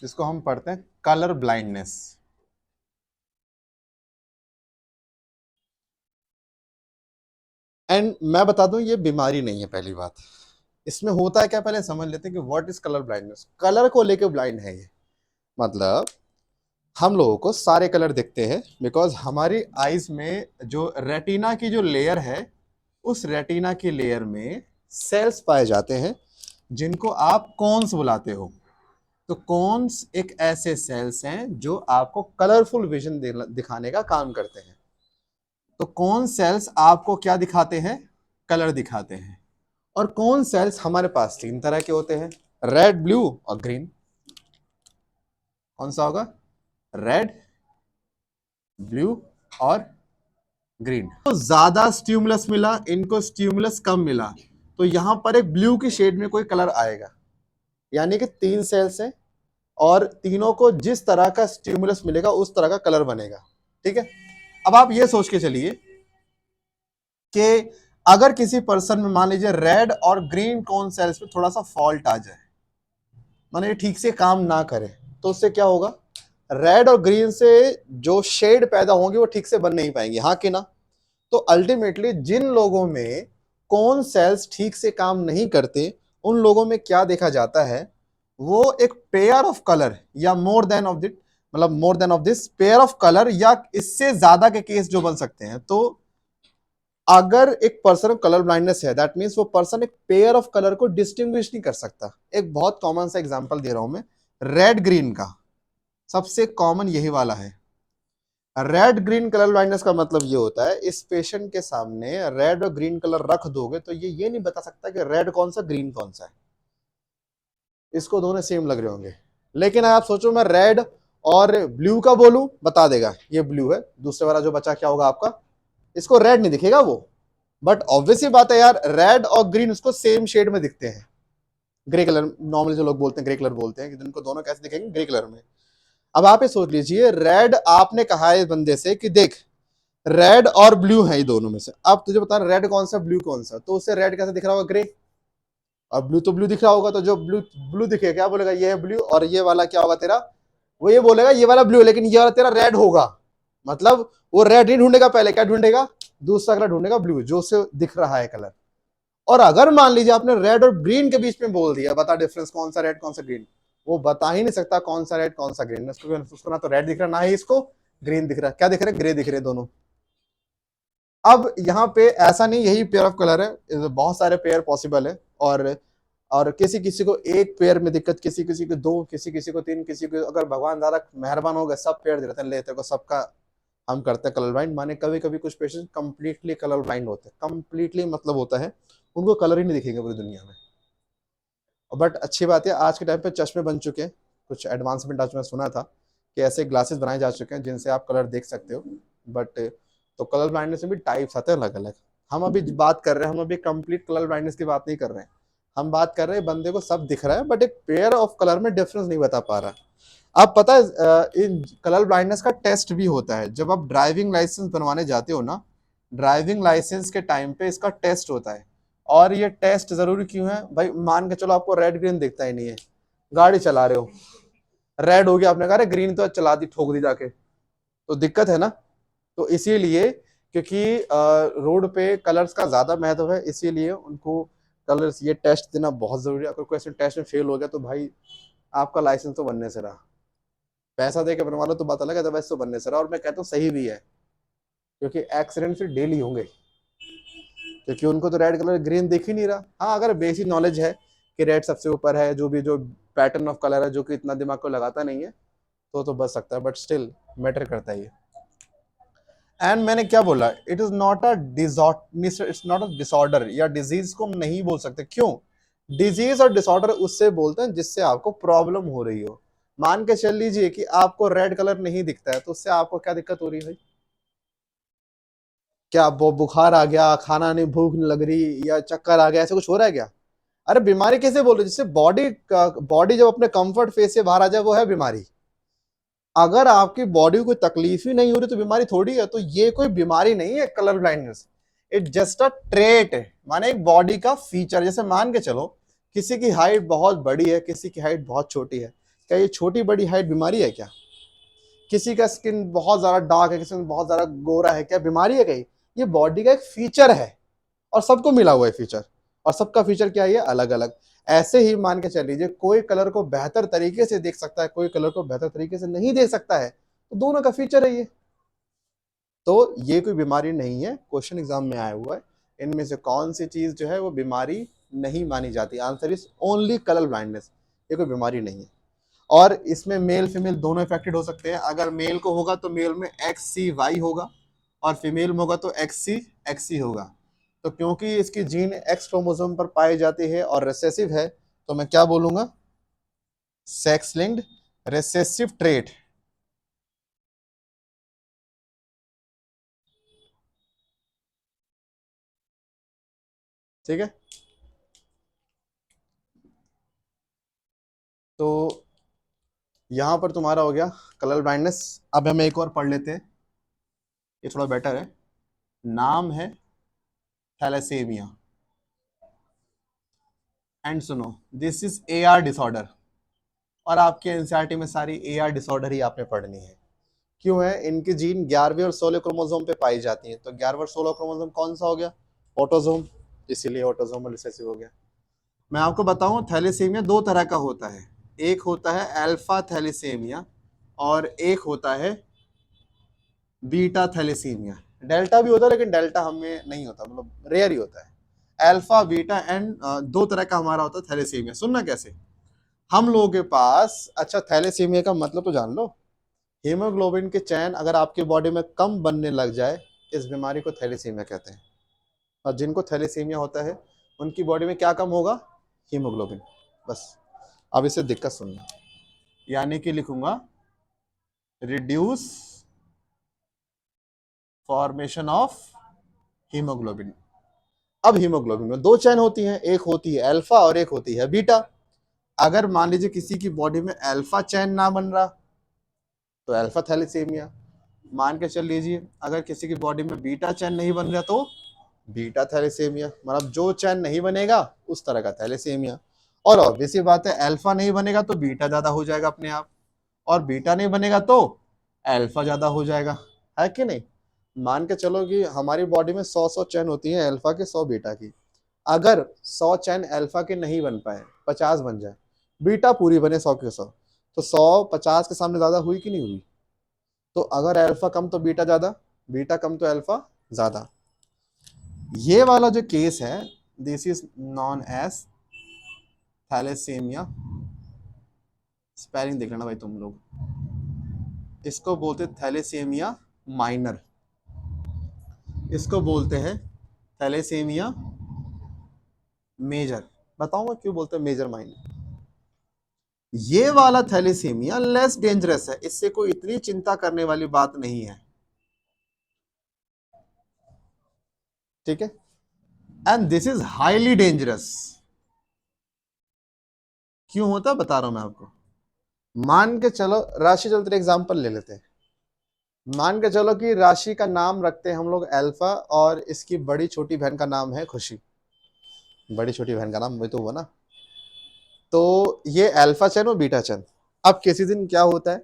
जिसको हम पढ़ते हैं कलर ब्लाइंडनेस। एंड मैं बता दूं ये बीमारी नहीं है। पहली बात इसमें होता है क्या, पहले समझ लेते हैं कि what is colour blindness. Colour को लेके ब्लाइंड है ये, मतलब हम लोगों को सारे कलर दिखते हैं बिकॉज हमारी आईज में जो रेटिना की जो लेयर है, उस रेटिना की लेयर में सेल्स पाए जाते हैं जिनको आप कॉन्स बुलाते हो। तो कॉन्स एक ऐसे सेल्स हैं जो आपको कलरफुल विजन दिखाने का काम करते हैं। तो कौन सेल्स आपको क्या दिखाते हैं, कलर दिखाते हैं। और कौन सेल्स हमारे पास तीन तरह के होते हैं, रेड, ब्लू और ग्रीन। कौन सा होगा, रेड, ब्लू और ग्रीन। तो ज्यादा स्टिमुलस मिला, इनको स्टिमुलस कम मिला, तो यहां पर एक ब्लू की शेड में कोई कलर आएगा। यानी कि तीन सेल्स हैं और तीनों को जिस तरह का स्टिमुलस मिलेगा उस तरह का कलर बनेगा। ठीक है, अब आप ये सोच के चलिए कि अगर किसी पर्सन में मान लीजिए रेड और ग्रीन कौन सेल्स में थोड़ा सा फॉल्ट आ जाए, माने ये ठीक से काम ना करे, तो उससे क्या होगा, रेड और ग्रीन से जो शेड पैदा होंगे वो ठीक से बन नहीं पाएंगे, हाँ कि ना। तो अल्टीमेटली जिन लोगों में कौन सेल्स ठीक से काम नहीं करते, उन लोगों में क्या देखा जाता है, वो एक पेयर ऑफ कलर या मोर देन ऑफ दिट, मतलब more than of this pair of colour या इससे ज्यादा के केस जो बन सकते हैं। तो अगर एक पर्सन को कलर ब्लाइंडनेस है, दैट मींस वो पर्सन एक पेयर ऑफ कलर को डिस्टिंग्विश नहीं कर सकता। एक बहुत कॉमन सा एग्जांपल दे रहा हूं मैं, रेड ग्रीन का सबसे कॉमन यही वाला है। रेड ग्रीन कलर ब्लाइंडनेस का मतलब ये होता है, इस पेशेंट के सामने रेड और ग्रीन कलर रख दोगे तो ये नहीं बता सकता कि रेड कौन सा ग्रीन कौन सा है। इसको दोनों सेम लग रहे होंगे, लेकिन आप सोचो मैं रेड और ब्लू का बोलूं, बता देगा ये ब्लू है, दूसरे वाला जो बचा क्या होगा आपका, इसको रेड नहीं दिखेगा वो। बट ऑब्वियस ही बात है यार, रेड और ग्रीन उसको सेम शेड में दिखते हैं, ग्रे कलर नॉर्मली जो लोग बोलते हैं ग्रे कलर बोलते हैं, कि इनको दोनों कैसे दिखेंगे, ग्रे कलर में। अब आप ये सोच लीजिए, रेड आपने कहा है बंदे से कि देख रेड और ब्लू है ये दोनों में से, अब तुझे बता रेड कौन सा ब्लू कौन सा, तो उससे रेड कैसे दिख रहा होगा, ग्रे। और ब्लू तो ब्लू दिख रहा होगा, तो जो ब्लू ब्लू दिखेगा क्या बोलेगा, ये है ब्लू, और ये वाला क्या होगा तेरा, वो ये बोलेगा ये वाला ब्लू, लेकिन ये वाला तेरा रेड होगा। मतलब वो रेड नहीं ढूंढेगा, पहले क्या ढूंढेगा, दूसरा कलर ढूंढेगा, ब्लू, जो उसे दिख रहा है कलर। और अगर मान लीजिए आपने रेड और ग्रीन के बीच में बोल दिया, बता डिफरेंस कौन सा रेड कौन सा ग्रीन, वो बता ही नहीं सकता कौन सा रेड कौन सा ग्रीन। उसको ना तो रेड दिख रहा, ना ही इसको ग्रीन दिख रहा, क्या दिख रहा है, ग्रे दिख रहे दोनों। अब यहाँ पे ऐसा नहीं यही पेयर ऑफ कलर है, बहुत सारे पेयर पॉसिबल है। और किसी किसी को एक पेयर में दिक्कत, किसी किसी को दो, किसी किसी को तीन, किसी को अगर भगवान ज्यादा मेहरबान हो गए सब पेयर दे देते हैं, लेते को सबका हम करते हैं कलर ब्लाइंड। माने कभी कभी कुछ पेशेंट कंप्लीटली कलर ब्लाइंड होते हैं, कंप्लीटली मतलब होता है उनको कलर ही नहीं दिखेंगे पूरी दुनिया में। बट अच्छी बात है आज के टाइम पे चश्मे बन चुके हैं, कुछ एडवांसमेंट आज मैं सुना था कि ऐसे ग्लासेस बनाए जा चुके हैं जिनसे आप कलर देख सकते हो। बट तो कलर ब्लाइंडनेस में भी टाइप्स आते हैं अलग अलग। हम अभी बात कर रहे हैं, हम अभी कंप्लीट कलर ब्लाइंडनेस की बात नहीं कर रहे हैं, हम बात कर रहे हैं बंदे को सब दिख रहा है बट एक पेयर ऑफ कलर में डिफरेंस नहीं बता पा रहा। आप पता है इन कलर ब्लाइंडनेस का टेस्ट भी होता है, जब आप ड्राइविंग लाइसेंस बनवाने जाते हो ना, ड्राइविंग लाइसेंस के टाइम पे इसका टेस्ट होता है। और ये टेस्ट जरूरी क्यों है भाई, मान के चलो आपको रेड ग्रीन दिखता ही नहीं है, गाड़ी चला रहे हो, रेड हो गया, आपने कहा ग्रीन तो चला दी, ठोक दी जाके, तो दिक्कत है ना। तो इसीलिए क्योंकि रोड पे कलर्स का ज्यादा महत्व है, इसीलिए उनको कलर्स ये टेस्ट देना बहुत जरूरी है। अगर कोई ऐसे टेस्ट में फेल हो गया तो भाई आपका लाइसेंस तो बनने से रहा, पैसा दे के बनवा लो तो बात अलग है, तो वैसे तो बनने से रहा। और मैं कहता हूँ सही भी है, क्योंकि एक्सीडेंट फिर डेली होंगे, क्योंकि उनको तो रेड कलर ग्रीन दिख ही नहीं रहा। हाँ अगर बेसिक नॉलेज है कि रेड सबसे ऊपर है, जो भी जो पैटर्न ऑफ कलर है जो कि इतना दिमाग को लगाता नहीं है, तो बच सकता है, बट स्टिल मैटर करता है ये। एंड मैंने क्या बोला, it is not a it's not a disorder या डिजीज को हम नहीं बोल सकते। क्यों, डिजीज और डिसऑर्डर उससे बोलते हैं जिससे आपको प्रॉब्लम हो रही हो। मान के चल लीजिए कि आपको रेड कलर नहीं दिखता है, तो उससे आपको क्या दिक्कत हो रही है भाई, क्या बुखार आ गया, खाना नहीं, भूख नहीं लग रही, या चक्कर आ गया, ऐसे कुछ हो रहा है क्या। अरे बीमारी कैसे बोल रहे, जिससे बॉडी जब अपने कंफर्ट फेज से बाहर आ जाए वो है बीमारी। अगर आपकी बॉडी को कोई तकलीफ ही नहीं हो रही तो बीमारी थोड़ी है। तो ये कोई बीमारी नहीं है colour blindness, it just a trait है, माने एक बॉडी का फीचर। जैसे मान के चलो किसी की हाइट बहुत बड़ी है, किसी की हाइट बहुत छोटी है, क्या ये छोटी बड़ी हाइट बीमारी है क्या? किसी का स्किन बहुत ज्यादा डार्क है, किसी में बहुत ज्यादा गोरा है, क्या बीमारी है कहीं? ये बॉडी का एक फीचर है और सबको मिला हुआ है फीचर, और सबका फीचर क्या है? अलग अलग। ऐसे ही मान के चल लीजिए, कोई कलर को बेहतर तरीके से देख सकता है, कोई कलर को बेहतर तरीके से नहीं देख सकता है, तो दोनों का फीचर है ये। तो ये कोई बीमारी नहीं है, क्वेश्चन एग्जाम में आया हुआ है। इनमें से कौन सी चीज जो है वो बीमारी नहीं मानी जाती? Answer is only colour blindness. ये कोई बीमारी नहीं है। और इसमें मेल फीमेल दोनों इफेक्टेड हो सकते हैं। अगर मेल को होगा तो मेल में XCY होगा, और फीमेल में होगा तो XC होगा। तो क्योंकि इसकी जीन एक्स क्रोमोसोम पर पाई जाती है और रिसेसिव है, तो मैं क्या बोलूंगा? Sex linked recessive trait. ठीक है, तो यहां पर तुम्हारा हो गया कलर ब्लाइंडनेस। अब हम एक और पढ़ लेते हैं, ये थोड़ा बेटर है। नाम है थैलेसीमिया, एंड सुनो, दिस इज AR डिसऑर्डर। और आपके एनसीईआरटी में सारी AR डिसऑर्डर ही आपने पढ़नी है। क्यों है? इनकी जीन 11वें और 16वें क्रोमोसोम पे पाई जाती है। तो 11वां और 16वां क्रोमोसोम कौन सा हो गया? ऑटोसोम, इसीलिए ऑटोसोमल रिसेसिव हो गया। मैं आपको बताऊं, थैलेसीमिया दो तरह का होता है। एक होता है अल्फा थैलेसीमिया और एक होता है बीटा थैलेसीमिया। डेल्टा भी होता है, लेकिन डेल्टा हमें नहीं होता, मतलब रेयर ही होता है। अल्फा बीटा एंड दो तरह का हमारा होता है थैलेसीमिया। सुनना कैसे? हम लोगों के पास, अच्छा थैलेसीमिया का मतलब तो जान लो, हीमोग्लोबिन के चैन अगर आपकी बॉडी में कम बनने लग जाए, इस बीमारी को थैलेसीमिया कहते हैं। और जिनको थैलेसीमिया होता है उनकी बॉडी में क्या कम होगा? हीमोग्लोबिन। बस, अब इसे दिक्कत सुनना, यानी कि लिखूंगा रिड्यूस फॉर्मेशन ऑफ हीमोग्लोबिन। अब हीमोग्लोबिन में दो चैन होती हैं, एक होती है अल्फा और एक होती है बीटा। अगर मान लीजिए किसी की बॉडी में अल्फा चैन ना बन रहा, तो अल्फा थैलेसीमिया। मान के चल लीजिए अगर किसी की बॉडी में बीटा चैन नहीं बन रहा, तो बीटा थैलेसीमिया। मतलब जो चैन नहीं बनेगा उस तरह का थैलेसीमिया। और ऑब्वियस सी बात है, अल्फा नहीं बनेगा तो बीटा ज्यादा हो जाएगा अपने आप, और बीटा नहीं बनेगा तो अल्फा ज्यादा हो जाएगा, है कि नहीं? मान के चलो कि हमारी बॉडी में 100 चैन होती है अल्फा के, 100 बीटा की। अगर 100 चैन अल्फा के नहीं बन पाए, 50 बन जाए, बीटा पूरी बने 100 के 100, तो 100 50 के सामने ज्यादा हुई कि नहीं हुई? तो अगर अल्फा कम तो बीटा ज्यादा, बीटा कम तो अल्फा ज्यादा। ये वाला जो केस है, this is non age thalassemia. Spelling देख लेना भाई तुम लोग। इसको बोलते थैलेसीमिया माइनर, इसको बोलते हैं थैलेसीमिया मेजर। बताऊंगा क्यों बोलते हैं मेजर माइनर। ये वाला थैलेसीमिया लेस डेंजरस है, इससे कोई इतनी चिंता करने वाली बात नहीं है। ठीक है, and this is highly dangerous. क्यों होता है बता रहा हूं मैं आपको। मान के चलो, राशि चलते एग्जांपल ले लेते हैं। मान के चलो कि राशि का नाम रखते हैं हम लोग अल्फा, और इसकी बड़ी छोटी बहन का नाम है खुशी। बड़ी छोटी बहन का नाम वही तो हुआ ना। तो ये अल्फा चैन और बीटा चैन। अब किसी दिन क्या होता है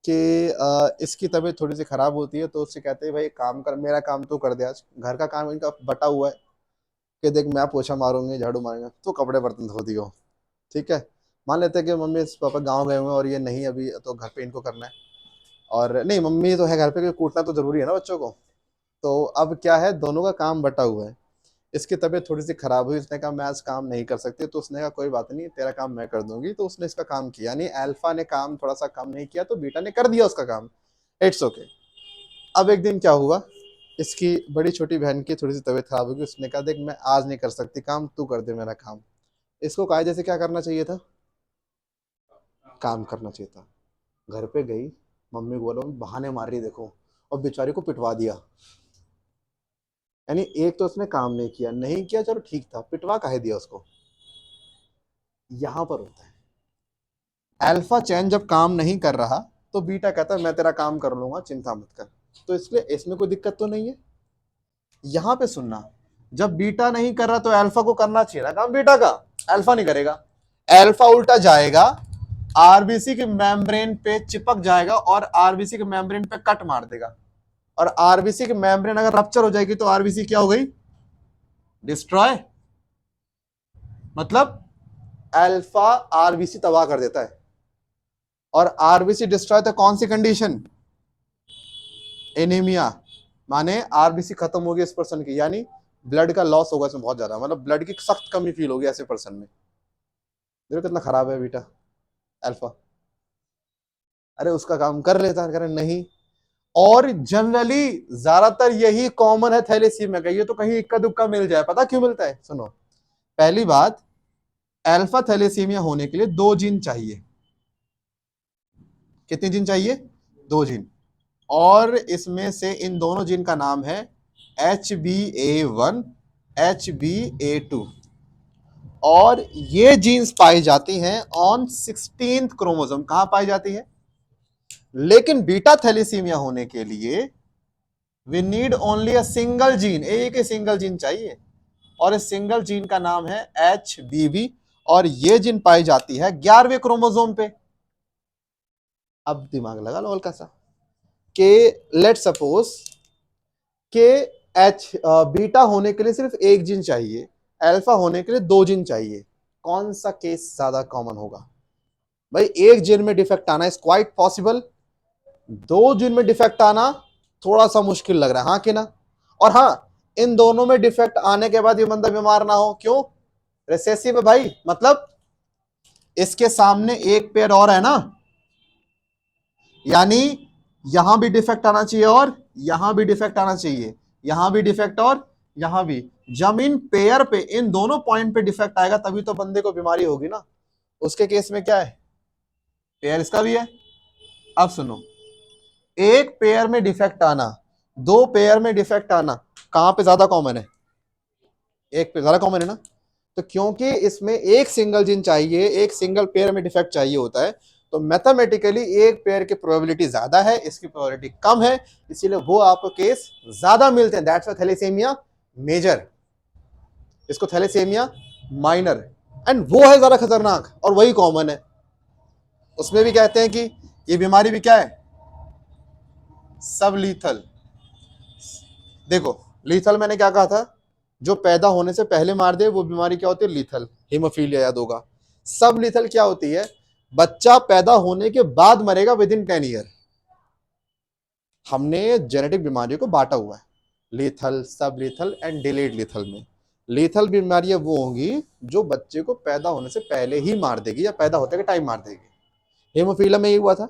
कि इसकी तबीयत थोड़ी सी खराब होती है, तो उससे कहते हैं भाई काम कर, मेरा काम तो कर दे, आज घर का काम इनका बटा हुआ है कि देख मैं पोछा मारूंगी, झाड़ू मारूंगा, तो कपड़े बर्तन धो दियो। ठीक है, मान लेते हैं कि मम्मी पापा गाँव गए हुए हैं और ये नहीं अभी, तो घर पे इनको करना है। और नहीं, मम्मी तो है घर पे, क्योंकि कूटना तो जरूरी है ना बच्चों को। तो अब क्या है, दोनों का काम बटा हुआ है। इसकी तबीयत थोड़ी सी खराब हुई, उसने कहा मैं आज काम नहीं कर सकती, तो उसने कहा कोई बात नहीं, तेरा काम मैं कर दूंगी। तो उसने इसका काम किया, यानी अल्फा ने काम थोड़ा सा कम नहीं किया, तो बीटा ने कर दिया उसका काम। It's okay. अब एक दिन क्या हुआ, इसकी बड़ी छोटी बहन की थोड़ी सी तबीयत खराब होगी, उसने कहा देख मैं आज नहीं कर सकती काम, तू कर दे मेरा काम। इसको कायदे से क्या करना चाहिए था? काम करना चाहिए था। घर पे गई, मम्मी को बोला बहाने मार रही देखो, और बेचारी को पिटवा दिया। यानी एक तो उसने काम नहीं किया, नहीं किया चलो ठीक था, पिटवा काहे दिया उसको। यहां पर होता है अल्फा चैन जब काम नहीं कर रहा, तो बीटा कहता है मैं तेरा काम कर लूंगा, चिंता मत कर। तो इसलिए इसमें कोई दिक्कत तो नहीं है। यहां पे सुनना, जब बीटा नहीं कर रहा तो अल्फा को करना चाहिए ना काम बीटा का, अल्फा नहीं करेगा। अल्फा उल्टा जाएगा आरबीसी के मेम्ब्रेन पे चिपक जाएगा और आरबीसी के मेम्ब्रेन पे कट मार देगा, और आरबीसी की मेम्ब्रेन अगर रप्चर हो जाएगी तो आरबीसी क्या हो गई, डिस्ट्रॉय। मतलब अल्फा आरबीसी तबाह कर देता है, और आरबीसी डिस्ट्रॉय तो कौन सी कंडीशन, एनीमिया, माने आरबीसी खत्म होगी इस पर्सन की, यानी ब्लड का लॉस होगा इसमें बहुत ज्यादा, मतलब ब्लड की सख्त कमी फील होगी ऐसे पर्सन में। देखो कितना खराब है बीटा अल्फा। अरे उसका काम कर लेता है, करे नहीं। और जनरली ज्यादातर यही कॉमन है थैलेसीमिया का, ये तो कहीं इक्का दुक्का मिल जाए, पता क्यों मिलता है, सुनो। पहली बात, अल्फा थैलेसीमिया होने के लिए 2 जीन चाहिए। कितने जीन चाहिए, 2 जीन। और इसमें से इन दोनों जीन का नाम है HbA1, HbA2, और ये जीन्स पाई जाती हैं ऑन 16th क्रोमोसोम। कहां पाई जाती है, लेकिन बीटा थैलेसीमिया होने के लिए we need only a single gene, एक ही सिंगल जीन चाहिए, और इस सिंगल जीन का नाम है HBB, और ये जीन पाई जाती है 11वें क्रोमोसोम पे। अब दिमाग लगा लो हल्का सा, के लेट सपोज के एच बीटा होने के लिए सिर्फ एक जीन चाहिए, अल्फा होने के लिए 2 जीन चाहिए, कौन सा केस ज्यादा कॉमन होगा भाई, एक जीन में डिफेक्ट आना इज क्वाइट पॉसिबल, 2 जीन में डिफेक्ट आना थोड़ा सा मुश्किल लग रहा है, हाँ कि ना। और हाँ, इन दोनों में डिफेक्ट आने के बाद ये बंदा बीमार ना हो, क्यों, रिसेसिव है भाई, मतलब इसके सामने एक पेयर और है ना, यानी यहां भी डिफेक्ट आना चाहिए और यहां भी डिफेक्ट आना चाहिए, यहां भी डिफेक्ट और यहां भी। जब इन पेयर पे, इन दोनों पॉइंट पे डिफेक्ट आएगा तभी तो बंदे को बीमारी होगी ना। उसके केस में क्या है, पेयर इसका भी है। अब सुनो, एक पेयर में डिफेक्ट आना, 2 पेयर में डिफेक्ट आना कहां पे ज्यादा कॉमन है, एक पे ज्यादा कॉमन है ना। तो क्योंकि इसमें एक सिंगल जीन चाहिए, एक सिंगल पेयर में डिफेक्ट चाहिए होता है, तो मैथमेटिकली एक पेयर की प्रोबेबिलिटी ज्यादा है, इसकी प्रोबेबिलिटी कम है, इसीलिए वो आपको केस ज्यादा मिलते हैं। दैट्स व्हाई थैलेसीमिया मेजर, इसको थैलेसीमिया माइनर, एंड वो है ज्यादा खतरनाक और वही कॉमन है। उसमें भी कहते हैं कि ये बीमारी भी क्या है, सब लीथल। देखो लीथल मैंने क्या कहा था, जो पैदा होने से पहले मार दे वो बीमारी क्या होती है, लीथल, हीमोफीलिया याद होगा। सब लीथल क्या होती है, बच्चा पैदा होने के बाद मरेगा विद इन 10 ईयर। हमने जेनेटिक बीमारियों को बांटा हुआ है लीथल, सब लीथल एंड डिलेड लीथल में। लीथल बीमारियां वो होंगी जो बच्चे को पैदा होने से पहले ही मार देगी या पैदा होते के टाइम मार देगी। हीमोफीलिया में ये हुआ था,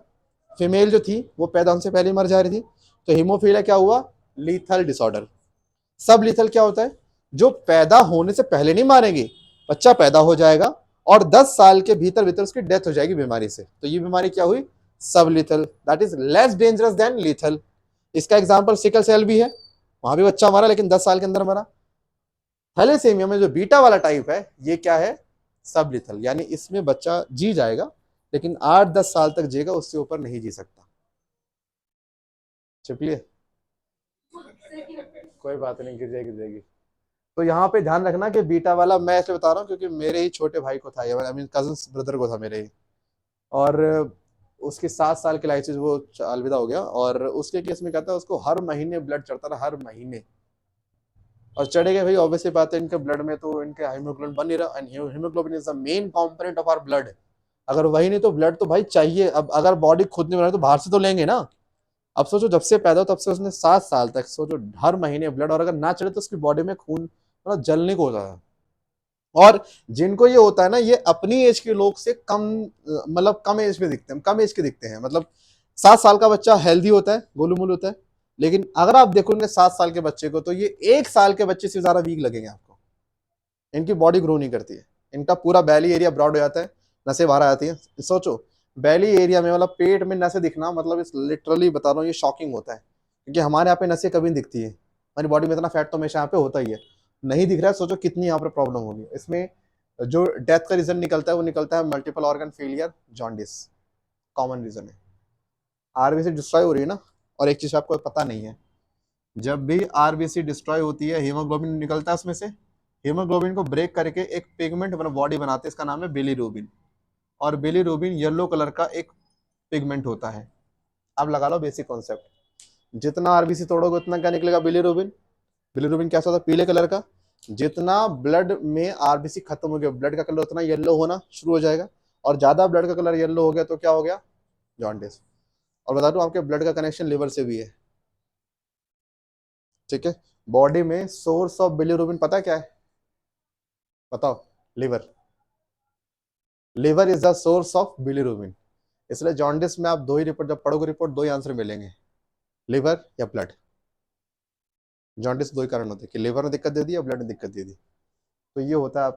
फीमेल जो थी वो पैदा होने से पहले मर जा रही थी, तो हीमोफीलिया क्या हुआ, लीथल डिसऑर्डर। सब लीथल क्या होता है, जो पैदा होने से पहले नहीं मारेंगे, बच्चा पैदा हो जाएगा और 10 साल के भीतर भीतर उसकी डेथ हो जाएगी बीमारी से, तो ये बीमारी क्या हुई, सब lethal, that is less dangerous than lethal. इसका एग्जांपल सिकल सेल भी है, वहां भी बच्चा मरा लेकिन 10 साल के अंदर मरा। थैलेसीमिया में जो बीटा वाला टाइप है ये क्या है, सब लीथल, यानी इसमें बच्चा जी जाएगा लेकिन 8-10 साल तक जिएगा, उससे ऊपर नहीं जी सकता। चलिए कोई बात नहीं, गिर जाएगी गिर जाएगी। तो यहाँ पे ध्यान रखना कि बीटा वाला मैं इसलिए बता रहा हूँ क्योंकि मेरे ही छोटे भाई को था, आई मीन कजन ब्रदर को था मेरे ही, और उसकी 7 साल की लाइफ से वो अलविदा हो गया, और उसके केस में कहता है उसको हर महीने ब्लड चढ़ता रहा, हर महीने, और चढ़ेगा भाई ऑब्वियसली बात है, इनके ब्लड में तो इनके हीमोग्लोबिन बन नहीं रहा, and haemoglobin is the main component of our blood. अगर वही नहीं तो ब्लड तो भाई चाहिए, अब अगर बॉडी खुद नहीं बना तो बाहर से तो लेंगे ना। अब सोचो जब से पैदा हो तब से उसने 7 साल तक सोचो हर महीने ब्लड, और अगर ना चले तो उसकी बॉडी में खून मतलब जलने को होता है। और जिनको ये होता है ना, ये अपनी एज के लोग से कम, मतलब कम एज में दिखते हैं, कम एज के दिखते हैं, मतलब 7 साल का बच्चा हेल्दी होता है, गोलू मोलू होता है, लेकिन अगर आप देखोगे 7 साल के बच्चे को तो ये 1 साल के बच्चे से ज्यादा वीक लगेंगे आपको। इनकी बॉडी ग्रो नहीं करती है, इनका पूरा बैली एरिया ब्रॉड हो जाता है, नसें बाहर आती हैं। सोचो बैली एरिया में मतलब पेट में नसें दिखना, मतलब इस लिटरली बता रहा हूँ ये शॉकिंग होता है, क्योंकि हमारे यहाँ पे नसें कभी नहीं दिखती है, हमारी बॉडी में इतना फैट तो हमेशा यहाँ पे होता ही है, नहीं दिख रहा है, सोचो कितनी यहाँ पर प्रॉब्लम होगी। इसमें जो डेथ का रीजन निकलता है वो निकलता है multiple organ failure, jaundice common reason है। आरबीसी डिस्ट्रॉय हो रही है ना, और एक चीज आपको पता नहीं है, जब भी आरबीसी डिस्ट्रॉय होती है हीमोग्लोबिन निकलता है उसमें से, हीमोग्लोबिन को ब्रेक करके एक पिगमेंट बॉडी बनाते हैं, इसका नाम है बिलीरूबिन। और बिलीरुबिन येलो कलर का एक पिगमेंट होता है। अब लगा लो बेसिक कॉन्सेप्ट, जितना आरबीसी तोड़ोगे उतना क्या निकलेगा, बिलीरुबिन। बिलीरुबिन कैसा होता है, पीले कलर का। जितना ब्लड में आरबीसी खत्म हो गया, ब्लड का कलर उतना येलो होना शुरू हो जाएगा, और ज्यादा ब्लड का कलर येलो हो गया तो क्या हो गया, जॉन्डिस। और बता दूं आपके ब्लड का कनेक्शन लिवर से भी है, ठीक है। बॉडी में सोर्स ऑफ बिलीरुबिन पता है क्या है, बताओ, liver. Liver is the source of bilirubin. इसलिए जॉन्डिस में आप दो ही रिपोर्ट, जब पढ़ोगे रिपोर्ट दो ही आंसर मिलेंगे, लिवर या ब्लड। जॉन्डिस दो ही कारण होते हैं कि लिवर ने दिक्कत दे दी या ब्लड ने दिक्कत दे दी। तो ये होता है